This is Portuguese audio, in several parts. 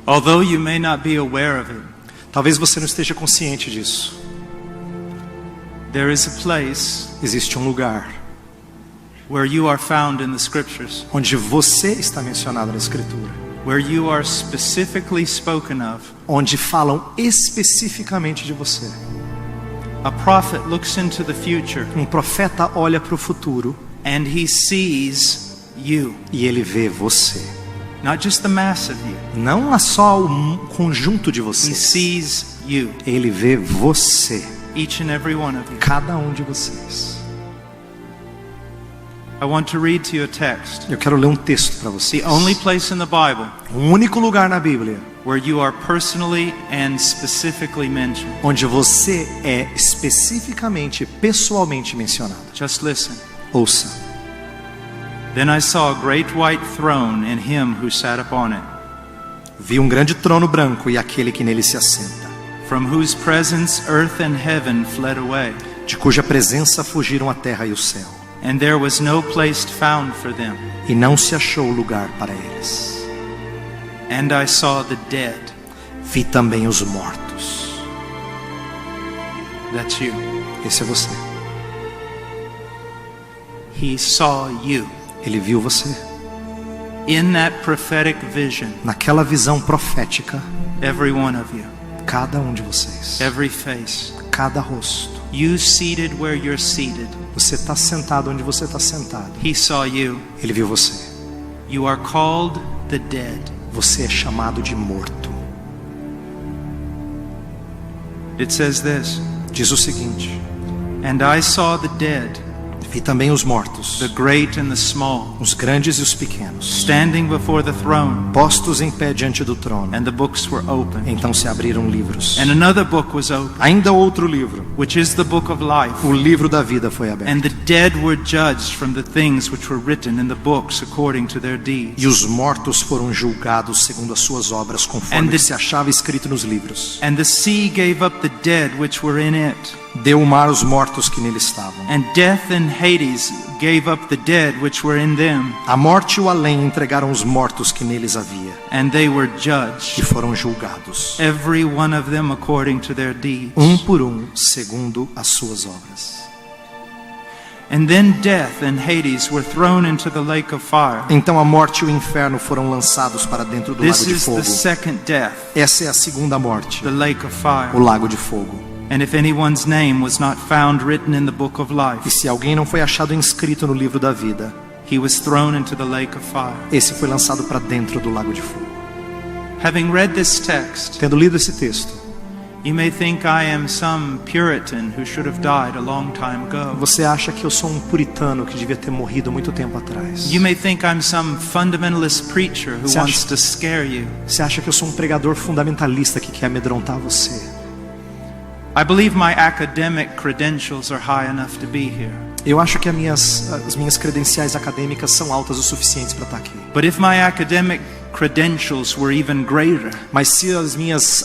Although you may not be aware of it, Talvez você não esteja consciente disso. there is a place Existe um lugar where you are found in the scriptures, onde você está mencionado na Escritura, where you are specifically spoken of. onde falam especificamente de você. A prophet looks into the future Um profeta olha para o futuro and he sees you, e ele vê você. not just the mass of you. Não é só o conjunto de He vocês. sees you, Ele vê você, each and every one of you. cada um de vocês. I want to read to you a text. Eu quero ler um texto para vocês. The only place in the Bible O único lugar na Bíblia where you are personally and specifically mentioned. onde você é especificamente, pessoalmente mencionado. Just listen. Ouça. Then I saw a great white throne and him who sat upon it, Vi um grande trono branco e aquele que nele se assenta, from whose presence earth and heaven fled away, de cuja presença fugiram a terra e o céu, and there was no place found for them. e não se achou lugar para eles. And I saw the dead. Vi também os mortos. That's you. Esse é você. He saw you. Ele viu você. In that prophetic vision, Naquela visão profética, every one of you, cada um de vocês, every face, cada rosto. you seated where you're seated. Você está sentado onde você está sentado. He saw you. Ele viu você. You are called the dead. Você é chamado de morto. It says this, Diz o seguinte: and I saw the dead, Vi também os mortos, the great and the small, os grandes e os pequenos, standing before the throne, postos em pé diante do trono. and the books were opened. Então se abriram livros. And another book was opened, Ainda outro livro, which is the book of life. o livro da vida foi aberto. And the dead were judged from the things which were written in the books according to their deeds. E os mortos foram julgados segundo as suas obras, conforme And the- o que se achava escrito nos livros. And the sea gave up the dead which were in it. Deu o mar os mortos que nele estavam. And death and Hades gave up the dead which were in them. A morte e o além entregaram os mortos que neles havia, And they were e judged, foram julgados, every one of them according to their deeds. por um, segundo as suas obras. And then death and Hades were thrown into the lake of fire. Então a morte e o inferno foram lançados para dentro do This lago de is fogo. the second death, Essa é a segunda morte, the lake of fire. o lago de fogo. And if anyone's name was not found written in the book of E life, se alguém não foi achado inscrito no livro da vida, he was thrown into the lake of fire. esse foi lançado para dentro do lago de fogo. Having read this text, Tendo lido esse texto, you may think I am some Puritan who should have died a long time ago. você acha que eu sou um puritano que devia ter morrido muito tempo atrás. You may think I'm some fundamentalist preacher who Você wants acha- to scare you. Você acha que eu sou um pregador fundamentalista que quer amedrontar você. I believe my academic credentials are high enough to be here. Eu acho que as minhas credenciais acadêmicas são altas o suficiente para estar aqui. But if my academic credentials were even greater, Mas se as minhas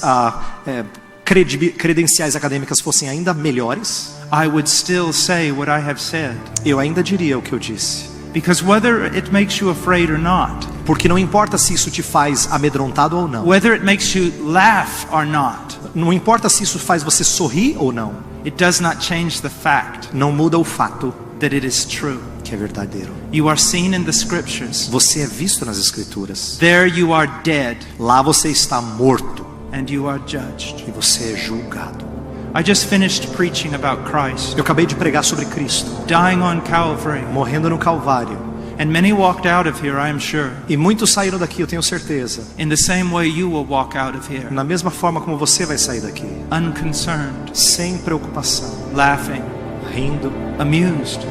credenciais acadêmicas fossem ainda melhores, I would still say what I have said. eu ainda diria o que eu disse. Because whether it makes you afraid or not, Porque não importa se isso te faz amedrontado ou não. whether it makes you laugh or not, Não importa se isso faz você sorrir ou não. it does not change the fact Não muda o fato that it is true. que é verdadeiro. You are seen in the scriptures. Você é visto nas Escrituras. There you are dead Lá você está morto and you are judged. e você é julgado. I just finished preaching about Christ Eu acabei de pregar sobre Cristo, dying on Calvary, morrendo no Calvário. and many walked out of here, I am sure, E muitos saíram daqui, eu tenho certeza. in the same way you will walk out of here, Na mesma forma como você vai sair daqui. unconcerned, Sem preocupação. laughing, Rindo, amused,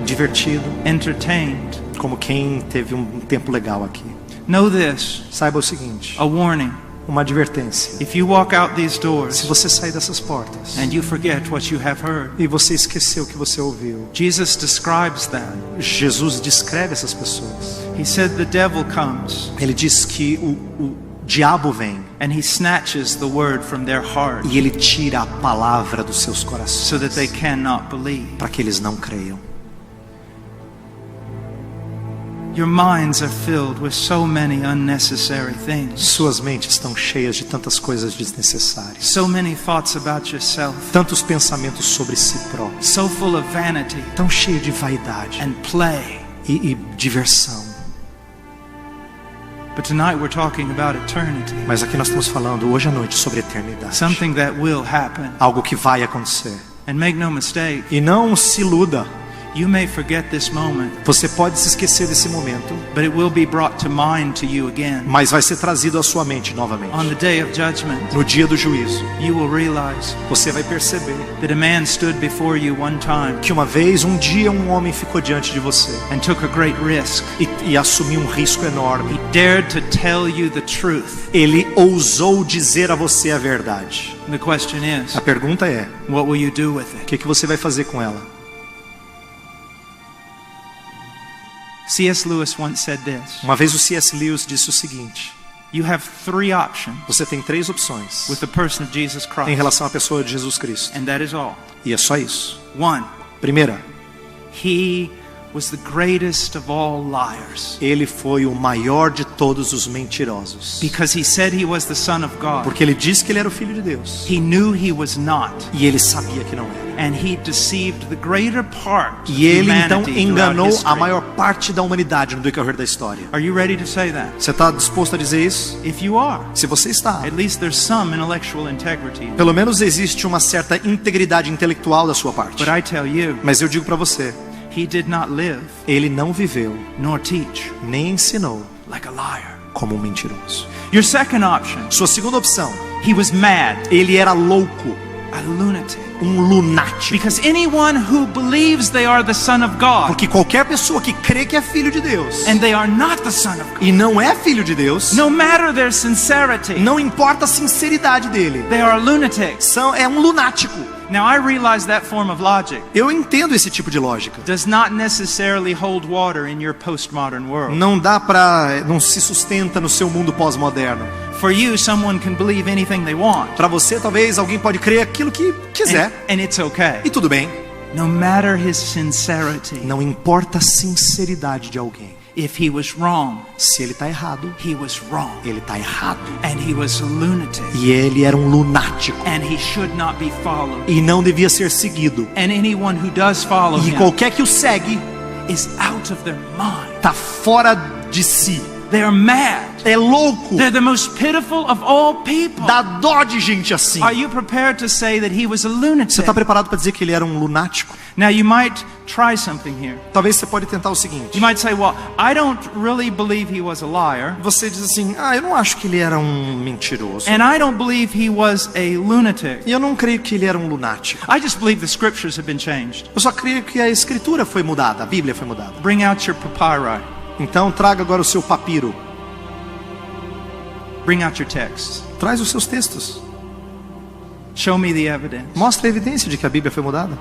divertido. entertained. Como quem teve um tempo legal aqui. Know this, Saiba o seguinte. a warning. Uma advertência. If you walk out these Se doors você sair dessas portas and you forget what you have heard, e você esqueceu o que você ouviu, Jesus describes that. Jesus descreve essas pessoas. He said the devil comes Ele diz que o diabo vem and he snatches the word from their heart e ele tira a palavra dos seus corações so that they cannot believe. para que eles não creiam. Your minds are filled with so many unnecessary things. Suas mentes estão cheias de tantas coisas desnecessárias. So many thoughts about yourself. Tantos pensamentos sobre si próprio. So full of vanity. Tão cheio de vaidade And play. e diversão. But tonight we're talking about eternity. Mas aqui nós estamos falando hoje à noite sobre eternidade. Something that will happen. Algo que vai acontecer. And make no mistake. E não se iluda. You may forget this moment. Você pode se esquecer desse momento. But it will be brought to mind to you again. Mas vai ser trazido à sua mente novamente. On the day of judgment. No dia do juízo. You will realize. Você vai perceber. That a man stood before you one time. Que uma vez, um dia, um homem ficou diante de você. And took a great risk. E assumiu um risco enorme. He dared to tell you the truth. Ele ousou dizer a você a verdade. And the question is. A pergunta é: what will you do with it? O que você vai fazer com ela? C.S. Lewis once said this. Uma vez o C.S. Lewis disse o seguinte: You have 3 options. Você tem 3 opções with the person of Jesus Christ. Em relação à pessoa de Jesus Cristo. And that is all. E é só isso. 1. Primeira, He was the greatest of all liars. Ele foi o maior de todos os mentirosos. Because he said he was the Son of God. Porque ele disse que ele era o filho de Deus. He knew he was not. E ele sabia que não era. And he deceived the greater part E ele of então humanity enganou throughout a history. maior parte da humanidade no decorrer da história. Are you ready to say that? Você está disposto a dizer isso? If you are, Se você está, at least there's some intellectual integrity. pelo menos existe uma certa integridade intelectual da sua parte. But I tell you, Mas eu digo para você, he did not live ele não viveu, nor teach nem ensinou like a liar. como um mentiroso. Your second option, Sua segunda opção, he was mad, ele era louco, a lunatic. um lunático. Because anyone who believes they are the Son of God Porque qualquer pessoa que crê que é filho de Deus and they are not the Son of God, e não é filho de Deus, no matter their sincerity, não importa a sinceridade dele, they are lunatics. é um lunático. Now I realize that form of logic Eu entendo esse tipo de lógica. does not necessarily hold water in your postmodern world. Não se sustenta no seu mundo pós-moderno. For you, someone can believe anything they want. Para você, talvez alguém pode crer aquilo que quiser. And it's okay. E tudo bem. No matter his sincerity. Não importa a sinceridade de alguém. If he was wrong, se ele está errado, he was wrong. Ele está errado. And he was a lunatic. E ele era um lunático. And he should not be followed. E não devia ser seguido. And anyone who does follow e him qualquer que o segue is out of their mind. Está fora de si. They are mad. É louco. They're the most pitiful of all people. Dá dó de gente assim. Are you prepared to say that he was a lunatic? Você está preparado para dizer que ele era um lunático? Now you might try something here. Talvez você pode tentar o seguinte. You might say, well, I don't really believe he was a liar. Você diz assim, eu não acho que ele era um mentiroso. And I don't believe he was a lunatic. E eu não creio que ele era um lunático. I just believe the scriptures have been changed. Eu só creio que a escritura foi mudada, a Bíblia foi mudada. Bring out your papyri. Então traga agora o seu papiro. Bring out your texts. Traz os seus textos. Show me the evidence. Mostra a evidência de que a Bíblia foi mudada.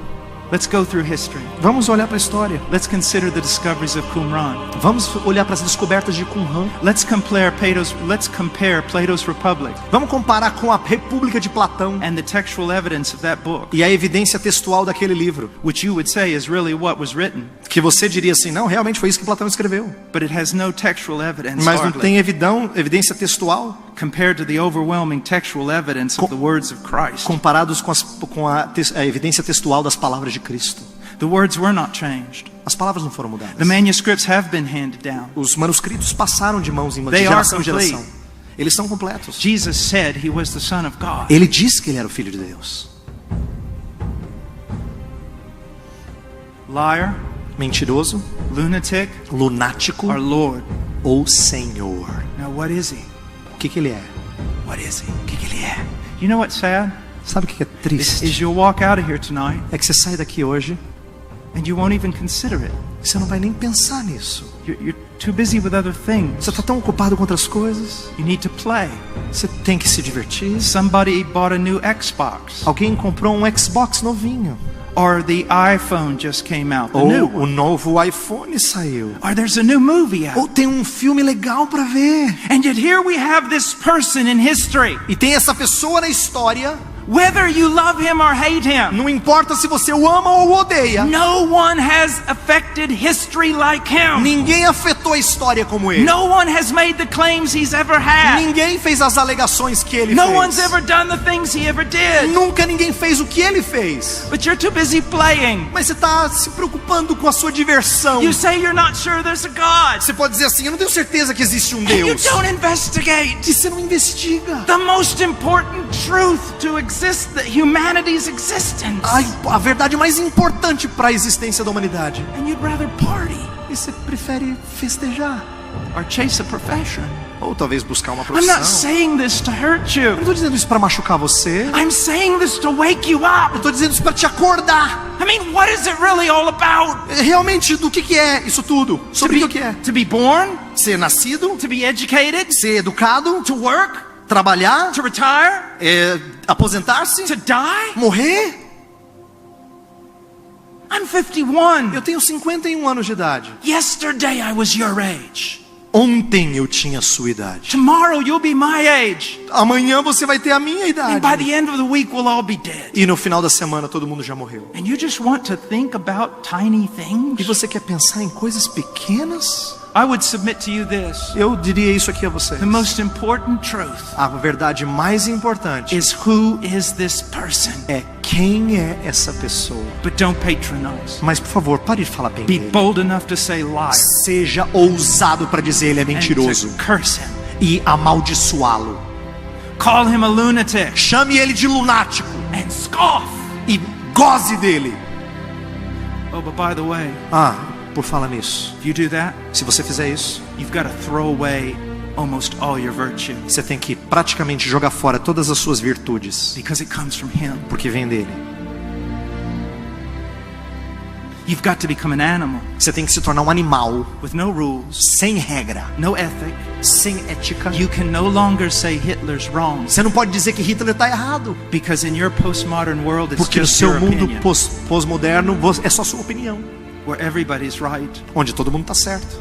Let's go through history. Vamos olhar para a história. Let's consider the discoveries of Qumran. Vamos olhar para as descobertas de Qumran. Let's compare Plato's Republic. Vamos comparar com a República de Platão. And the textual evidence of that book. E a evidência textual daquele livro. Which you would say is really what was written. Que você diria assim, não, realmente foi isso que Platão escreveu. But it has no textual evidence. Mas não tem evidência textual. Compared to the overwhelming textual evidence of the words of Christ. Comparados com a evidência textual das palavras de Cristo. The words were not changed. As palavras não foram mudadas. The manuscripts have been handed down. Os manuscritos passaram de mãos em mãos, de geração em geração. Eles são completos. Jesus said he was the Son of God. Ele disse que ele era o filho de Deus. Liar, mentiroso, lunatic, lunático, or Lord, ou Senhor. Now what is he? O que ele é? What is he? O que ele é? You know what's sad? Sabe o que é triste? Is you'll walk out of here tonight. É que você sai daqui hoje. And you won't even consider it. Você não vai nem pensar nisso. You're too busy with other things. Você está tão ocupado com outras coisas. You need to play. Você tem que se divertir. Somebody bought a new Xbox. Alguém comprou um Xbox novinho. Or the iPhone just came out. Ou o novo iPhone saiu. Or there's a new movie out. Ou tem um filme legal para ver. And yet here we have this person in history. E tem essa pessoa na história. Whether you love him or hate him. Não importa se você o ama ou o odeia. No one has affected history like him. Ninguém afetou contou a história como ele. No one has made the claims he's ever had. Ninguém fez as alegações que ele No one's fez. ever done the things he ever did. Nunca ninguém fez o que ele fez. But you're too busy playing. Mas você está se preocupando com a sua diversão. You say you're not sure there's a God. Você pode dizer assim, eu não tenho certeza que existe um And you Deus. don't investigate E você não investiga. the most important truth to exist, that humanity's existence. A verdade mais importante para a existência da humanidade. And you'd rather party E você prefere festejar. or chase a profession. Ou talvez buscar uma I'm not profissão. saying this to hurt Eu you. não estou dizendo isso para machucar você. I'm saying this to wake you Eu up. estou dizendo isso para te acordar. I mean, what is it really all about? Realmente, do que é isso tudo? Sobre o que é? To be born, Ser nascido, to be educated, ser educado, to work, trabalhar, to retire, aposentar-se, to die. morrer. I'm 51. Eu tenho 51 anos de idade. Yesterday I was your age. Ontem eu tinha a sua idade. Tomorrow you'll be my age. Amanhã você vai ter a minha And idade. by the end of the week we'll all be dead. E no final da semana todo mundo já morreu. And you just want to think about tiny E things? você quer pensar em coisas pequenas? I would submit to you this. Eu diria isso aqui a você. The most important truth A verdade mais importante is who is this person? é quem é essa pessoa. But don't patronize. Mas por favor, pare de falar bem Be dele. bold enough to say liar Seja ousado para dizer ele é and mentiroso to curse him. e amaldiçoá-lo. Call him a lunatic Chame ele de lunático and scoff. e goze dele. Oh, but by the way, Por falar nisso, if you do that, se você fizer isso, you've got to throw away almost all your virtue você tem que praticamente jogar fora todas as suas virtudes, because it comes from him. porque vem dele. You've got to become an animal Você tem que se tornar um animal with no rules, sem regra, no ethic. sem ética. You can no longer say Hitler's wrong Você não pode dizer que Hitler está errado, because in your postmodern world it's porque no just seu your mundo opinion, pós-moderno é só sua opinião, where everybody's right. onde todo mundo está certo.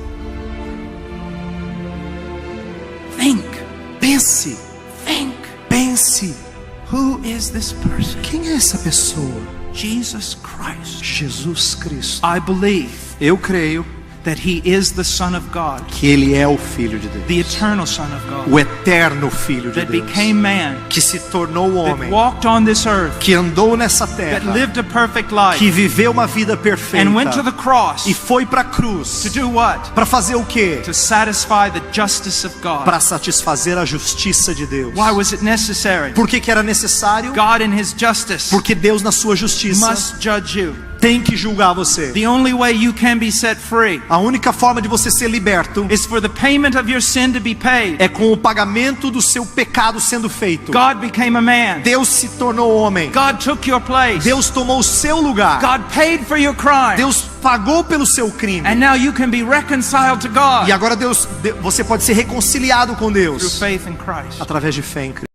Think, Pense, think. pense. Who is this person? Quem é essa pessoa? Jesus Christ. Jesus Cristo. I believe Eu creio that he is the Son of God, que ele é o Filho de the Deus, eternal Son of God, o eterno Filho de that Deus, became man, que se tornou that homem, walked on this earth, que andou nessa that terra, lived a perfect life, que viveu uma vida and went to the perfeita cross e foi para a cruz to do what? para fazer o quê? To satisfy the justice of God. Para satisfazer a justiça de Deus. Why was it necessary? Por que era necessário? God in his justice Porque Deus na sua justiça must judge you. tem que julgar você. The only way you can be set free A única forma de você ser liberto is for the payment of your sin to be paid. é com o pagamento do seu pecado sendo feito. God became a man. Deus se tornou homem. God took your place. Deus tomou o seu lugar. God paid for your crime. Deus pagou pelo seu crime. And now you can be reconciled to God E agora você pode ser reconciliado com through Deus faith in Christ. através de fé em Cristo.